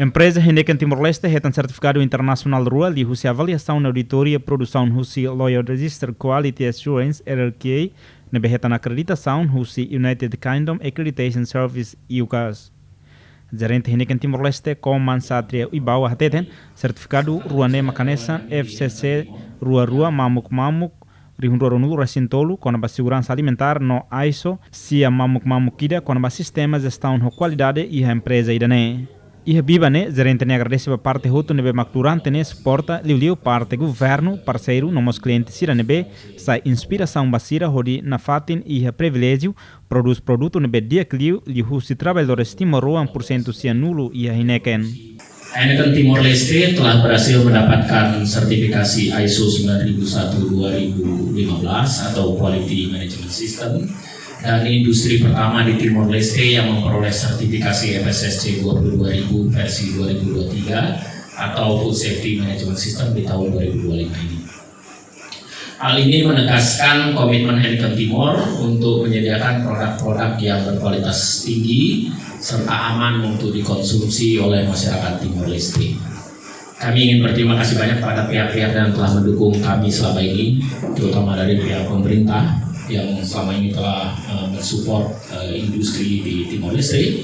Empresa Heineken Timor-Leste retan certificado internacional rua de avaliação na auditoria produção Husi Loyal Register Quality Assurance RLQA na retan acreditação Husi United Kingdom Accreditation Service UCAS. Gerente Heineken Timor-Leste Koman Satria Ibau hateten certificado ruane makanesa FCC rua mamuk rihunroronu resintolu com a segurança alimentar no ISO se a mamuk kida com a sistema de gestão de qualidade e a empresa idane. E a Bibane, gerente ne agradece a parte roto nebe macturante ne suporta liu parte governo parceiro nomos clientes sira nebe sa inspiração basira hodi na fatin e a privilégio produz produto nebe dia clio liu si trabalhadores Timor 1% sia nulo e a Heineken. Heineken Timor-Leste telah berhasil mendapatkan sertifikasi ISO 9001:2015 atau Quality Management System dan industri pertama di Timor-Leste yang memperoleh sertifikasi FSSC 22000 versi 2023 atau Food Safety Management System di tahun 2025 ini. Hal ini menegaskan komitmen Heineken Timor untuk menyediakan produk-produk yang berkualitas tinggi serta aman untuk dikonsumsi oleh masyarakat Timor-Leste. Kami ingin berterima kasih banyak kepada pihak-pihak yang telah mendukung kami selama ini, terutama dari pihak pemerintah yang selama ini telah mensupport industri di Timor-Leste,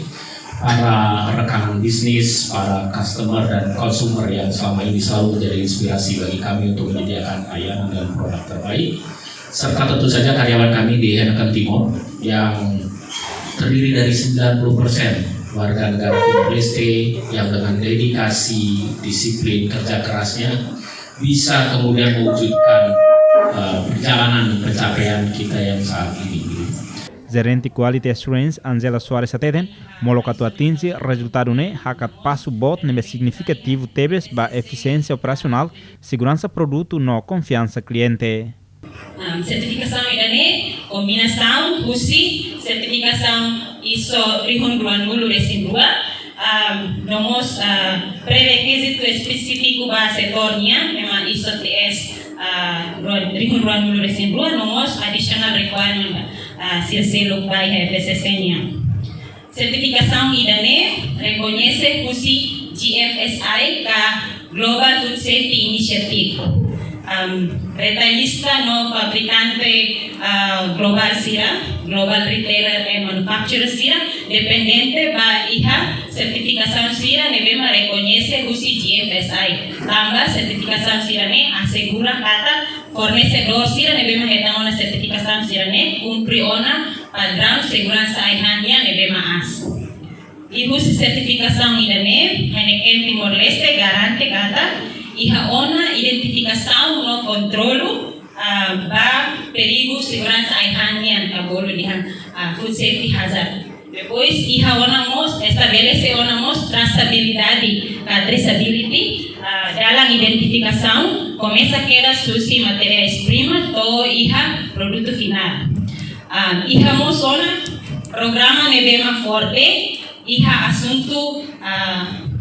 para rekan bisnis, para customer dan consumer yang selama ini selalu menjadi inspirasi bagi kami untuk menyediakan layanan dan produk terbaik, serta tentu saja karyawan kami di Heineken Timor yang terdiri dari 90% warga negara Timor-Leste yang dengan dedikasi, disiplin, kerja kerasnya bisa kemudian mewujudkan perjalanan pencapaian kita yang saat ini. Gerente Quality Assurance Angela Soares ateten molocato atinge resultado ne hakat passo bot nebe significativo tebes ba eficiência operacional, segurança produto no confiança cliente. Sertificação idane combinação Husi sertificação ISO 9001:2002 nomos pré-requisito específico ba setornya memang ISO TS 9001:2002 nomos additional requirement selo by FSSN-nya. Certificação idane reconhece Husi GFSI ka Global Food Safety Initiative. Retallista no fabricante global sira, global retailer and manufacturer sira, dependente ba iha certificação sira nebema reconhece Husi GFSI. Tambah certificação sira ne asegura kata fornecedor sira nebema hetang ona certificação sira ne cumpri ona padrão segurança aihannya nebema as. E Husi certificação idane Heineken Timor-Leste garante kata iha ona identificação no controlo ba perigo segurança aihannya kabolo dihan food safety hazard. Depois iha ona mos estabelece ona mos traçabilidade, traceability dalam identificação começa queda susi matérias-primas to iha produto final. Iha mos ona programa nebema forte iha assunto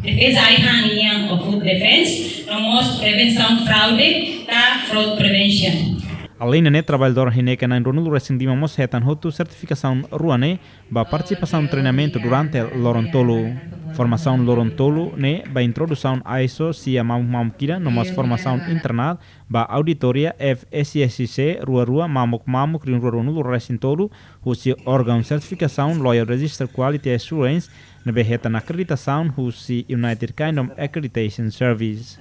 defesa aihannya of food defense nomos prevenção fraude ta fraud prevention. Além de trabalhador Heineken na Ronaldo recebemos retan hotu certificação ruane ba participação treinamento durante Lorontolo. Formação Lorontolo ne ba introdução ISO se mamukira nomos formação internal ba auditoria FSSC rua mamuk Ronaldo recintolo husi órgão certificação Loyal Register Quality Assurance ne retan acreditação husi United Kingdom Accreditation Service.